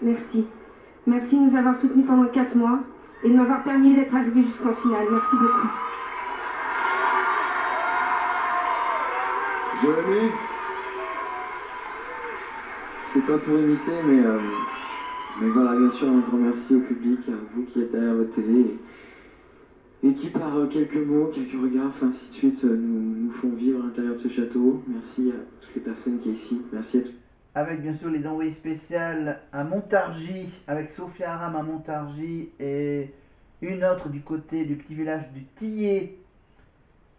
Merci. Merci de nous avoir soutenus pendant 4 mois et de m'avoir permis d'être arrivée jusqu'en finale. Merci beaucoup. Jérémy, c'est pas pour imiter, mais voilà, bien sûr, un grand merci au public, à vous qui êtes derrière votre télé et qui, par quelques mots, quelques regards, enfin, ainsi de suite, nous font vivre à l'intérieur de ce château. Merci à toutes les personnes qui sont ici. Merci à tous. Avec bien sûr les envoyés spéciales à Montargis, avec Sophia Aram à Montargis et une autre du côté du petit village du Tillet.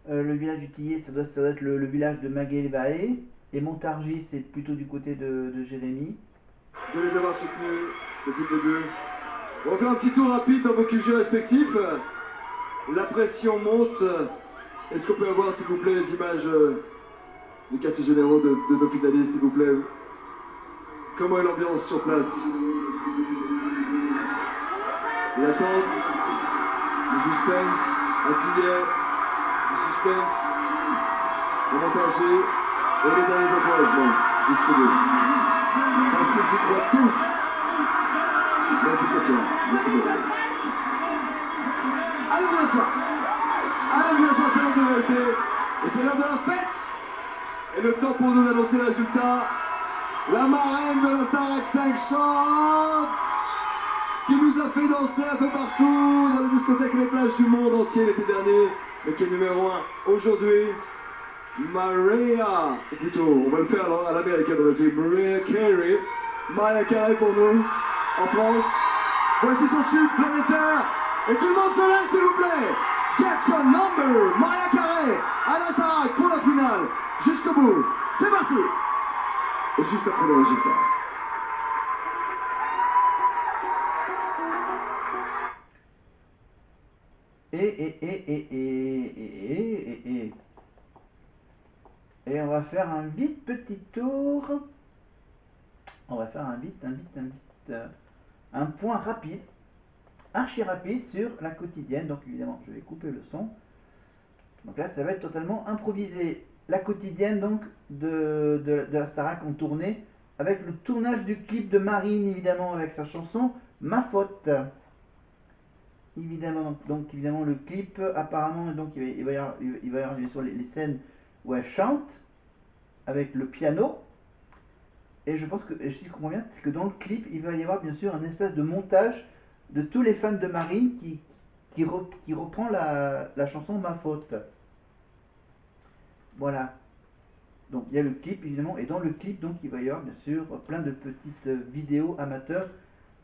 Le village du Tillet, ça doit être le village de Maguelbae. Et Montargis, c'est plutôt du côté de Jérémy. De les avoir soutenus depuis le début. On va faire un petit tour rapide dans vos QG respectifs. La pression monte. Est-ce qu'on peut avoir, s'il vous plaît, les images des quartiers généraux de nos finalistes, s'il vous plaît? Comment est l'ambiance sur place? L'attente, le suspense, à Tillet, le suspense, le Montargis et les derniers encouragements jusqu'au bout. Parce qu'ils y croient tous. Merci Sophia, merci beaucoup. Allez bien soir. Allez bien soir, c'est l'heure de vérité. Et c'est l'heure de la fête. Et le temps pour nous d'annoncer le résultat. La marraine de la Starac 5 chante. Ce qui nous a fait danser un peu partout dans les discothèques et les plages du monde entier l'été dernier. Mais qui est numéro 1 aujourd'hui. Mariah. Ou plutôt, on va le faire à l'américaine, on va dire Mariah Carey. Mariah Carey pour nous, en France. Voici son tube planétaire. Et tout le monde se lève s'il vous plaît. Get your number. Mariah Carey à la Starac pour la finale. Jusqu'au bout. C'est parti. Et juste après le résultat. Et on va faire un vite petit tour. On va faire un point rapide, archi rapide sur la quotidienne. Donc évidemment, je vais couper le son. Donc là, ça va être totalement improvisé. La quotidienne donc de la Starac en tournée, avec le tournage du clip de Marine, évidemment, avec sa chanson Ma Faute. Évidemment, donc évidemment le clip, apparemment, donc il va y avoir bien sûr les scènes où elle chante avec le piano. Et je pense que, si je comprends bien, c'est que dans le clip, il va y avoir bien sûr un espèce de montage de tous les fans de Marine qui reprend la chanson Ma Faute. Voilà. Donc il y a le clip évidemment, et dans le clip, donc il va y avoir bien sûr plein de petites vidéos amateurs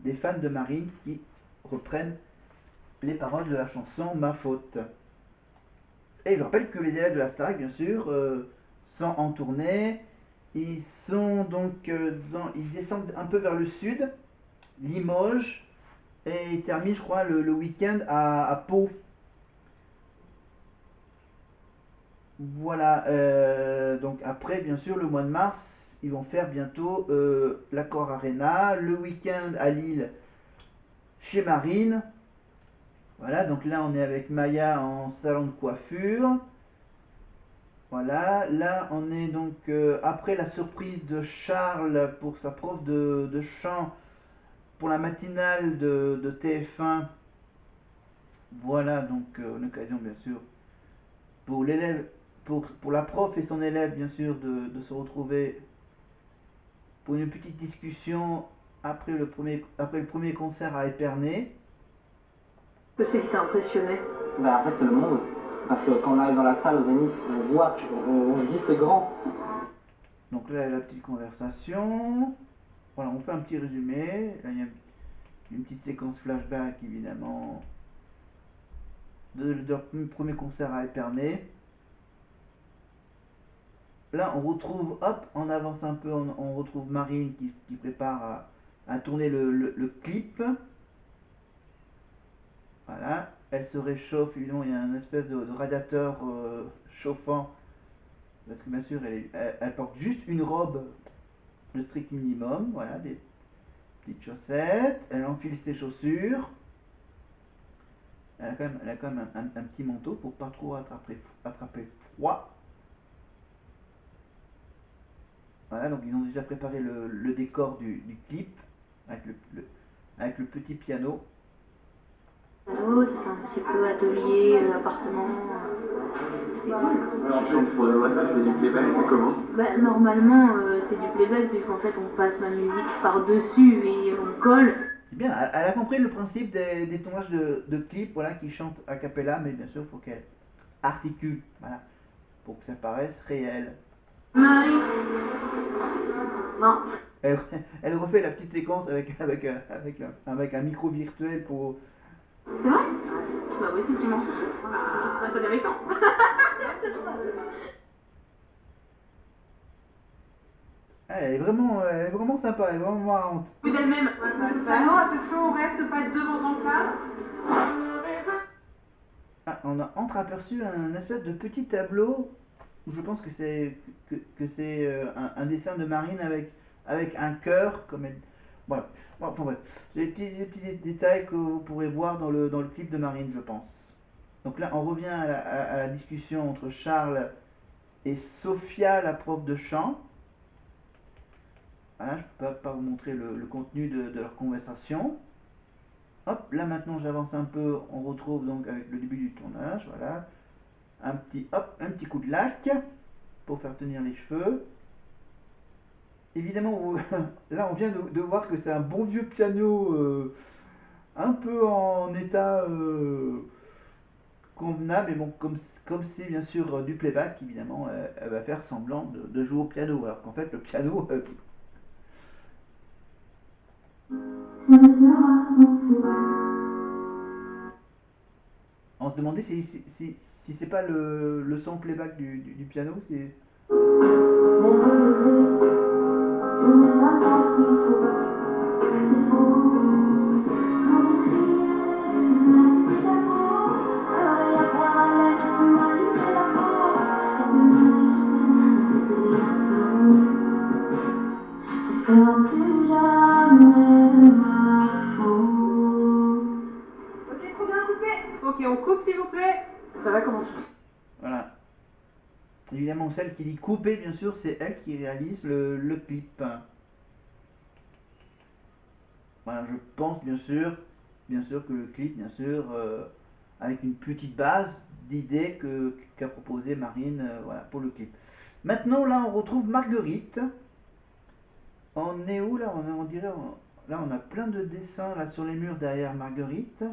des fans de Marine qui reprennent les paroles de la chanson Ma Faute. Et je rappelle que les élèves de la Starac, bien sûr, sont en tournée. Ils sont donc ils descendent un peu vers le sud, Limoges, et ils terminent, je crois, le week-end à Pau. Voilà. Donc après, bien sûr, le mois de mars, ils vont faire bientôt l'Accor Arena, le week-end à Lille chez Marine. Voilà, donc là on est avec Maya en salon de coiffure. Voilà, là on est donc après la surprise de Charles pour sa prof de chant pour la matinale de TF1. Voilà, donc une occasion bien sûr pour l'élève, pour la prof et son élève bien sûr de se retrouver pour une petite discussion après le premier concert à Épernay. Qu'est-ce qui t'a impressionné? Bah en fait c'est le monde. Parce que quand on arrive dans la salle au Zénith, on voit, on se dit c'est grand. Donc là, la petite conversation. Voilà, on fait un petit résumé. Là, il y a une petite séquence flashback, évidemment, de leur premier concert à Épernay. Là, on retrouve, hop, on avance un peu, on retrouve Marine qui prépare à tourner le clip. Voilà, elle se réchauffe, évidemment, il y a une espèce de radiateur chauffant. Parce que bien sûr, elle porte juste une robe de strict minimum. Voilà, des petites chaussettes. Elle enfile ses chaussures. Elle a quand même un petit manteau pour pas trop attraper froid. Voilà, donc ils ont déjà préparé le décor du clip avec avec le petit piano. Oh, ça fait un petit peu atelier, appartement. C'est cool. Alors, chante pour de vrai, ça fait du playback, c'est comment? Bah, normalement, c'est du playback, puisqu'en fait, on passe ma musique par-dessus et on colle. C'est bien, elle a compris le principe des tournages de clips, voilà, qui chantent a cappella, mais bien sûr, il faut qu'elle articule, voilà, pour que ça paraisse réel. Marie. Non. Elle, elle refait la petite séquence avec un micro virtuel pour... C'est vrai? Bah oui, c'est que tu mens. C'est intéressant. Elle est vraiment sympa, elle est vraiment marrante. Plus d'elle-même. Bah non, attention, on reste pas devant ton cadre. Ah, on a entreaperçu un espèce de petit tableau, où je pense que c'est un dessin de Marine avec un cœur, comme elle... Voilà. Bon, enfin bref, c'est des petits détails que vous pourrez voir dans le clip de Marine, je pense. Donc là, on revient à la discussion entre Charles et Sophia, la prof de chant. Voilà, je ne peux pas vous montrer le contenu de leur conversation. Hop, là maintenant j'avance un peu, on retrouve donc avec le début du tournage, voilà. Un petit coup de lac pour faire tenir les cheveux. Évidemment, là on vient de voir que c'est un bon vieux piano un peu en état convenable, mais bon, comme c'est bien sûr du playback, évidemment, elle va faire semblant de jouer au piano, alors qu'en fait le piano... on se demandait si c'est pas le son playback du piano, c'est... Ok, trop bien coupé. Ok, on coupe s'il vous plaît. Ça va comment tu... Voilà. Évidemment, celle qui dit couper, bien sûr, c'est elle qui réalise le clip. Voilà, je pense bien sûr que le clip, bien sûr, avec une petite base d'idées qu'a proposé Marine, voilà, pour le clip. Maintenant, là, on retrouve Marguerite. On est où là? On dirait, là, on a plein de dessins là sur les murs derrière Marguerite.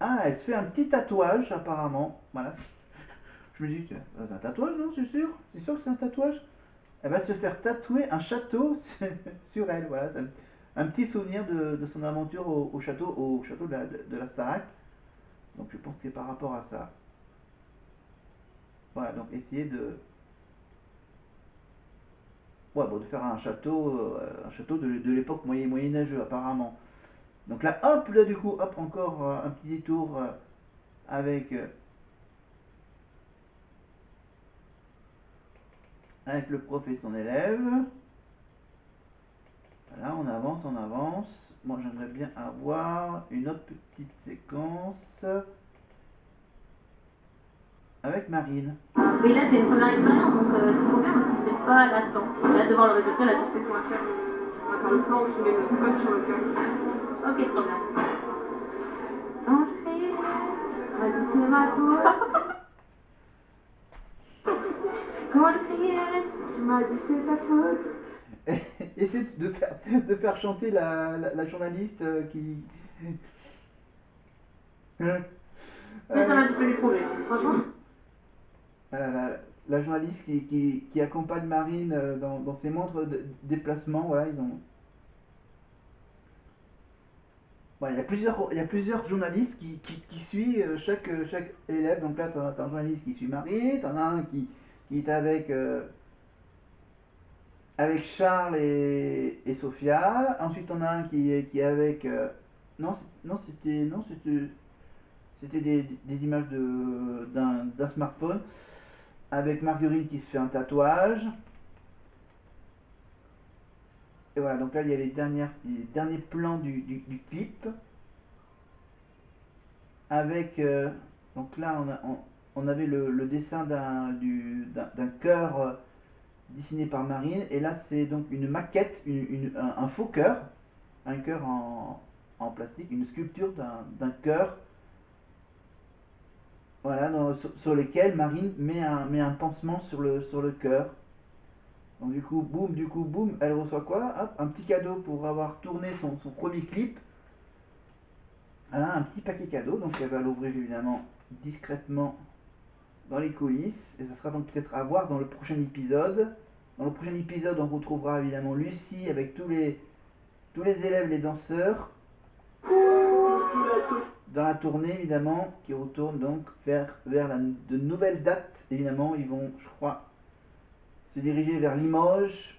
Ah, elle se fait un petit tatouage apparemment. Voilà. Je me dis, c'est un tatouage, non? C'est sûr? C'est sûr que c'est un tatouage? Elle va se faire tatouer un château sur elle. Voilà, c'est un petit souvenir de son aventure au château de la Starac. Donc je pense que c'est par rapport à ça. Voilà, donc essayer de... Ouais, bon, de faire un château de l'époque moyenâgeux apparemment. Donc là, hop, là du coup, hop, encore un petit détour avec le prof et son élève. Voilà, on avance, on avance. Moi, j'aimerais bien avoir une autre petite séquence avec Marine. Mais là, c'est une première expérience, donc c'est trop bien aussi, c'est pas lassant. J'ai hâte de voir le résultat là surtout. On va faire le plan où tu mets le scotch sur le cœur. Ok, trop bien. Quand je crie, m'a dit c'est ma faute. Quand je criais, tu m'as dit c'est ta faute. Essaie de faire chanter la journaliste qui... Mais ça m'a tout fait du progrès, franchement. La journaliste qui accompagne Marine dans ses montres de déplacement, voilà, ils ont... Voilà, il y a plusieurs journalistes qui suivent chaque élève. Donc là, tu as un journaliste qui suit Marine, tu en as un qui est avec Charles et Sophia. Ensuite, on a un qui est avec... c'était des images d'un smartphone. Avec Marguerite qui se fait un tatouage. Et voilà, donc là, il y a les derniers plans du clip. Avec... donc là, on avait le dessin d'un cœur dessiné par Marine. Et là, c'est donc une maquette, un faux cœur. un cœur en plastique, une sculpture d'un cœur, voilà, sur lequel Marine met un pansement sur le cœur. Donc du coup, boum, elle reçoit quoi? Hop, un petit cadeau pour avoir tourné son premier clip. Voilà, un petit paquet cadeau, donc elle va l'ouvrir évidemment discrètement dans les coulisses, et ça sera donc peut-être à voir dans le prochain épisode. Dans le prochain épisode, on retrouvera évidemment Lucie avec tous les élèves, les danseurs, dans la tournée évidemment, qui retourne donc vers de nouvelles dates. Évidemment, ils vont, je crois, se diriger vers Limoges,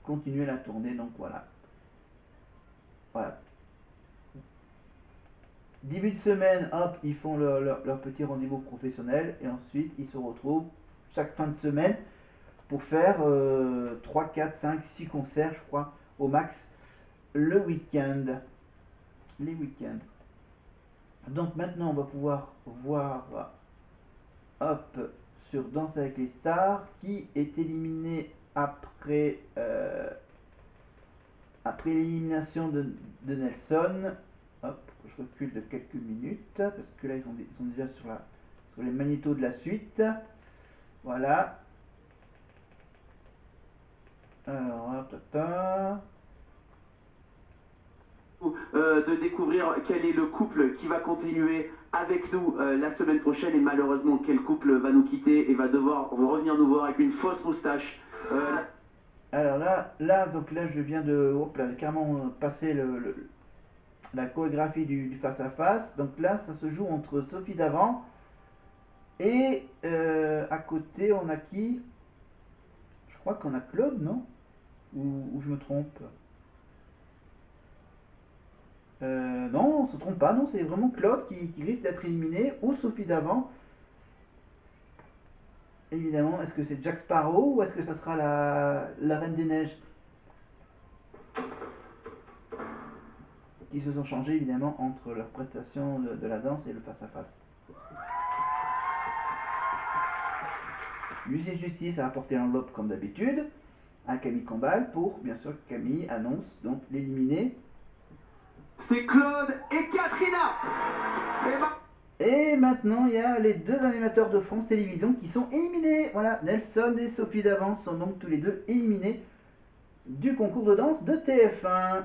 continuer la tournée, donc voilà. Voilà. Début de semaine, hop, ils font leur petit rendez-vous professionnel, et ensuite ils se retrouvent chaque fin de semaine pour faire 3, 4, 5, 6 concerts, je crois, au max, le week-end. Les week-ends. Donc maintenant, on va pouvoir voir, hop, sur Danse avec les stars, qui est éliminé après l'élimination de Nelson. Hop, je recule de quelques minutes, parce que là, ils sont déjà sur les magnétos de la suite. Voilà. Alors, de découvrir quel est le couple qui va continuer avec nous la semaine prochaine et malheureusement quel couple va nous quitter et va devoir revenir nous voir avec une fausse moustache. Alors donc là, je viens de carrément passer la chorégraphie du face-à-face. Donc là, ça se joue entre Sophie Davant et à côté, on a qui? Je crois qu'on a Claude, non? Ou je me trompe? Non, on se trompe pas, non, c'est vraiment Claude qui risque d'être éliminé, ou Sophie Davant. Évidemment, est-ce que c'est Jack Sparrow ou est-ce que ça sera la Reine des Neiges? Qui se sont changés évidemment entre leur prestation de la danse et le face-à-face. Lucie Justice a apporté l'enveloppe comme d'habitude à Camille Combal pour, bien sûr, que Camille annonce donc l'éliminer. C'est Claude et Katrina. Et maintenant, il y a les deux animateurs de France Télévisions qui sont éliminés. Voilà, Nelson et Sophie Davant sont donc tous les deux éliminés du concours de danse de TF1.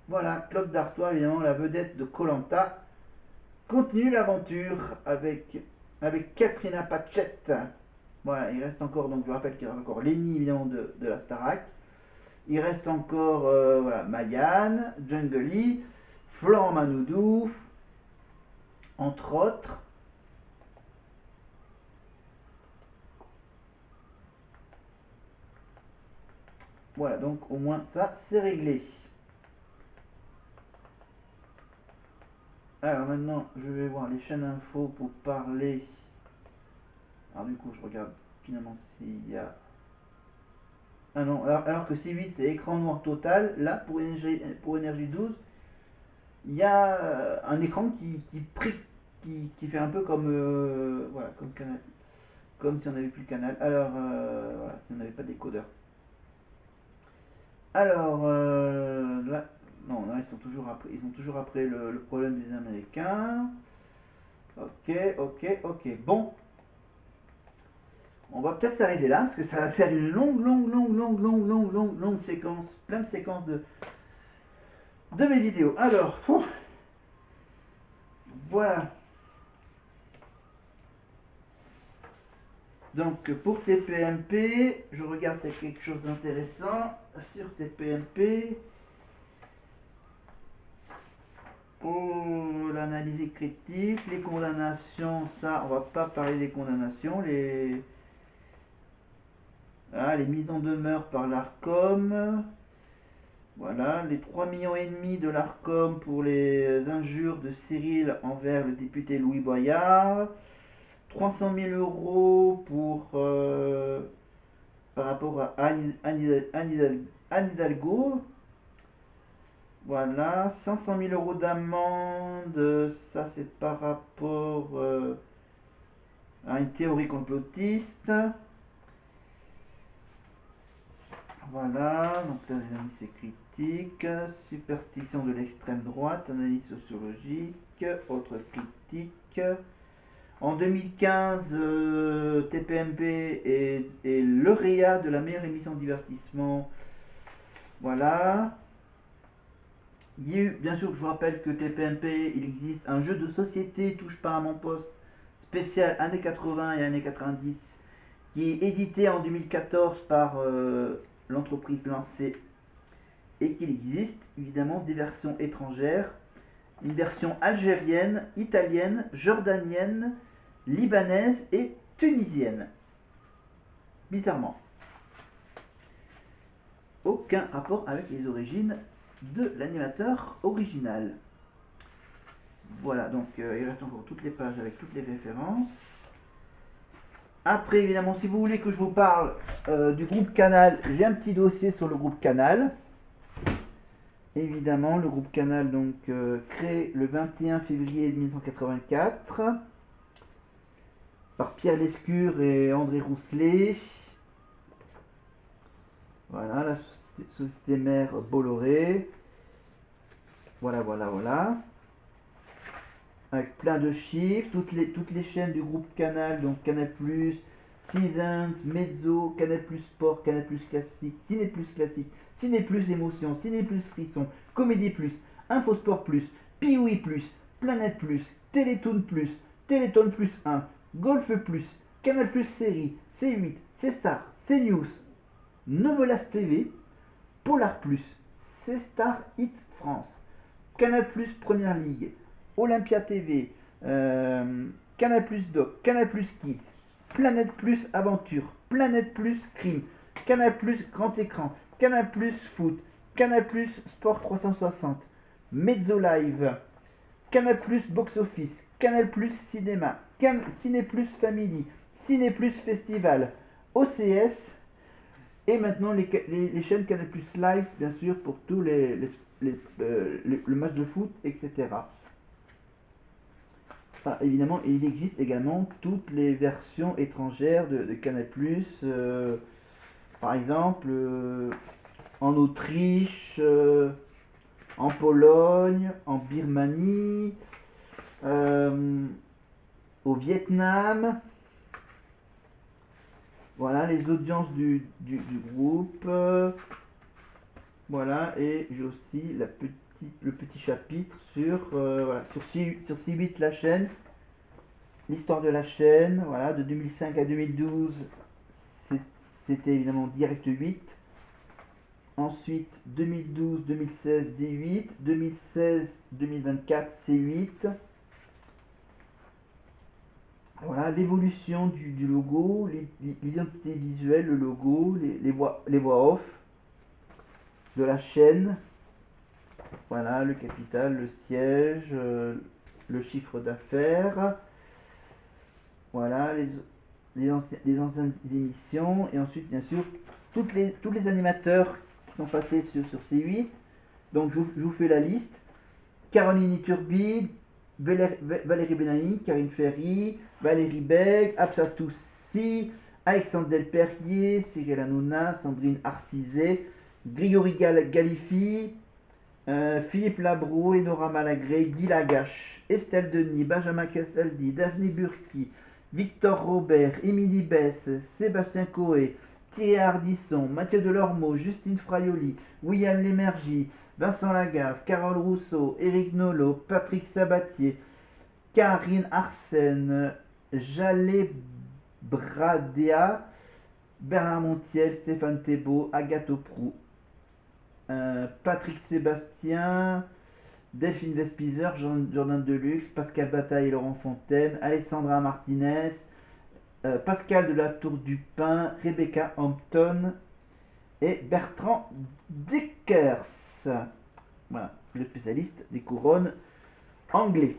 Voilà, Claude Dartois, évidemment, la vedette de Koh-Lanta, continue l'aventure avec Katrina Patchett. Voilà, il reste encore, donc je rappelle qu'il reste encore Lenny, évidemment, de la Starac. Il reste encore voilà, Mayan, Jungle Lee, Florent Manoudou, entre autres. Voilà, donc au moins ça, c'est réglé. Alors maintenant, je vais voir les chaînes info pour parler. Alors du coup, je regarde finalement s'il y a... Ah non, alors que C8 c'est écran noir total, là pour énergie 12, il y a un écran qui fait un peu comme voilà, comme canal, comme si on n'avait plus le canal. Alors voilà, si on n'avait pas de décodeur. Alors là, non, là ils sont toujours après le problème des Américains. Ok, bon. On va peut-être s'arrêter là, parce que ça va faire une longue séquence, plein de séquences de mes vidéos. Alors, voilà. Donc pour TPMP, je regarde s'il y a quelque chose d'intéressant sur TPMP. Pour l'analyse critique, les condamnations, ça, on va pas parler des condamnations, les mises en demeure par l'ARCOM. Voilà, les 3,5 millions de l'ARCOM pour les injures de Cyril envers le député Louis Boyard. 300 000 € pour, par rapport à Anne Hidalgo. Voilà, 500 000 € d'amende, ça c'est par rapport à une théorie complotiste. Voilà, donc là, les amis, c'est critique. Superstition de l'extrême droite, analyse sociologique, autre critique. En 2015, TPMP est lauréat de la meilleure émission de divertissement. Voilà. Il y a eu, bien sûr, je vous rappelle que TPMP, il existe un jeu de société, touche pas à mon poste, spécial années 80 et années 90, qui est édité en 2014 par l'entreprise lancée, et qu'il existe évidemment des versions étrangères, une version algérienne, italienne, jordanienne, libanaise et tunisienne. Bizarrement. Aucun rapport avec les origines de l'animateur original. Voilà, donc il reste encore toutes les pages avec toutes les références. Après, évidemment, si vous voulez que je vous parle du groupe Canal, j'ai un petit dossier sur le groupe Canal. Évidemment, le groupe Canal, donc créé le 21 février 1984 par Pierre Lescure et André Rousselet. Voilà, la société mère Bolloré. Voilà. Avec plein de chiffres, toutes les chaînes du groupe Canal, donc Canal+, Seasons, Mezzo, Canal+, Sport, Canal+, Classique, Ciné+, Classique, Ciné+, Émotion, Ciné+, Frisson, Comédie+, Infosport+, Pioui+, Planète+, Télétoon+, Télétoon +1, Golf+, Canal+, Série, C8, C-Star, C-News, Novelas TV, Polar+, C-Star Hits France, Canal+, Première Ligue, Olympia TV, Canal+ Doc, Canal+ Kids, Planète+ Aventure, Planète+ Crime, Canal+ Grand Écran, Canal+ Foot, Canal+ Sport 360, Mezzo Live, Canal+ Box Office, Canal+ Cinéma, Ciné+ Family, Ciné+ Festival, OCS, et maintenant les chaînes Canal+ Live, bien sûr, pour tous le match de foot, etc. Enfin, évidemment, il existe également toutes les versions étrangères de Canal+, par exemple, en Autriche, en Pologne, en Birmanie, au Vietnam. Voilà les audiences du groupe. Voilà, et j'ai aussi le petit chapitre sur, sur C8 la chaîne, l'histoire de la chaîne, voilà, de 2005 à 2012, c'était évidemment Direct 8. Ensuite, 2012-2016, D8, 2016-2024, C8. Voilà, l'évolution du logo, l'identité visuelle, le logo, les voix off de la chaîne. Voilà, le capital, le siège, le chiffre d'affaires. Voilà, les anciennes émissions. Et ensuite, bien sûr, tous les animateurs qui sont passés sur C8. Donc, je vous fais la liste. Caroline Iturbi, Valérie Benaïm, Karine Ferry, Valérie Beg, Absatoussi, Alexandre Delperrier, Cyril Hanouna, Sandrine Arcizet, Grigory Galifi, Philippe Labro, Enora Malagré, Guy Lagache, Estelle Denis, Benjamin Castaldi, Daphné Burki, Victor Robert, Émilie Bess, Sébastien Coé, Thierry Ardisson, Mathieu Delormeau, Justine Fraioli, William Lémergie, Vincent Lagave, Carole Rousseau, Éric Nolot, Patrick Sabatier, Karine Arsène, Jalé Bradea, Bernard Montiel, Stéphane Thébault, Agathe Prou, Patrick Sébastien, Delphine Vespizer, Jordan Deluxe, Pascal Bataille et Laurent Fontaine, Alessandra Martinez, Pascal de la Tour du Pin, Rebecca Hampton et Bertrand Deckers. Voilà, le spécialiste des couronnes anglais.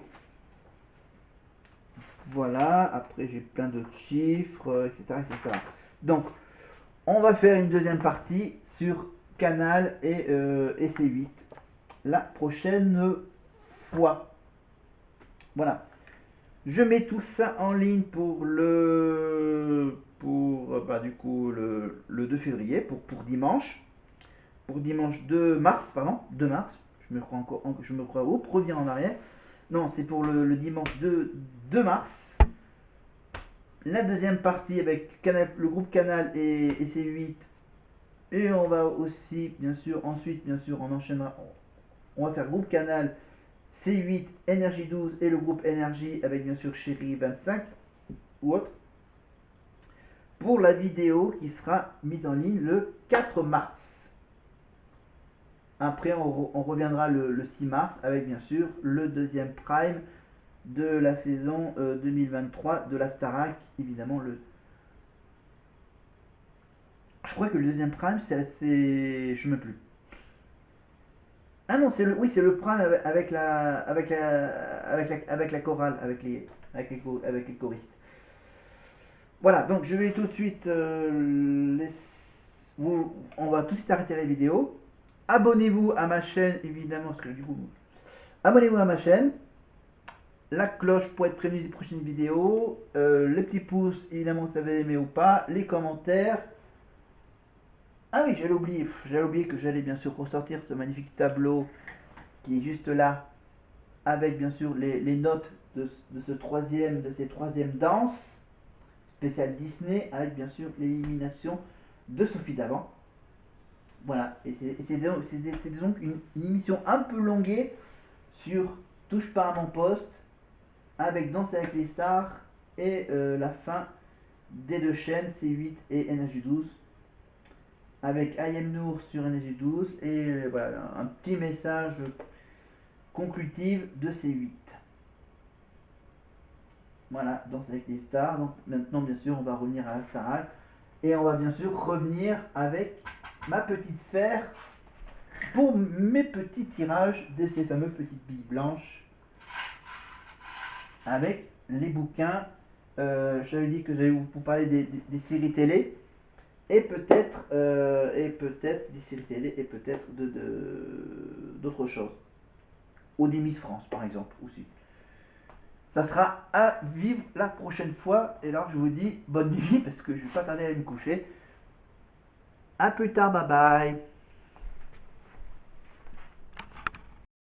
Voilà, après j'ai plein d'autres chiffres, etc., etc. Donc, on va faire une deuxième partie sur Canal et C8 la prochaine fois. Voilà. Je mets tout ça en ligne pour le pour du coup le 2 février, pour dimanche. Pour dimanche 2 mars, pardon, 2 mars. Je me crois, reviens en arrière. Non, c'est pour le dimanche 2 mars. La deuxième partie avec le groupe Canal et C8. Et on va aussi, bien sûr, ensuite, bien sûr, on enchaînera. On va faire groupe Canal, C8, Énergie 12 et le groupe Énergie avec bien sûr Chéri 25 ou autre. Pour la vidéo qui sera mise en ligne le 4 mars. Après, on reviendra le 6 mars avec bien sûr le deuxième prime de la saison 2023 de la Starac. Évidemment, je crois que le deuxième prime, c'est assez. Je ne me plus. Ah non, c'est le prime avec la chorale, avec les choristes. Voilà, donc je vais tout de suite on va tout de suite arrêter la vidéo. Abonnez-vous à ma chaîne, évidemment, parce que du coup, abonnez-vous à ma chaîne. La cloche pour être prévenu des prochaines vidéos. Les petits pouces, évidemment, si vous avez aimé ou pas. Les commentaires. Ah oui, j'allais oublier que j'allais bien sûr ressortir ce magnifique tableau qui est juste là, avec bien sûr les notes de ces troisièmes danses spécial Disney, avec bien sûr l'élimination de Sophie d'avant. Voilà, et c'est donc une émission un peu longuée sur Touche pas à mon poste, avec Danse avec les stars et la fin des deux chaînes C8 et Énergie 12, avec Ayem Nour sur Énergie 12 et voilà un petit message conclutif de C8. Voilà, Danse avec les stars. Donc maintenant bien sûr on va revenir à la Starac et on va bien sûr revenir avec ma petite sphère pour mes petits tirages de ces fameux petites billes blanches avec les bouquins. J'avais dit que j'allais vous parler des séries télé et peut-être des séries télé et peut-être d'autres choses, ou des Miss France par exemple aussi. Ça sera à vivre la prochaine fois. Et alors je vous dis bonne nuit parce que je vais pas tarder à aller me coucher. A plus tard, bye bye.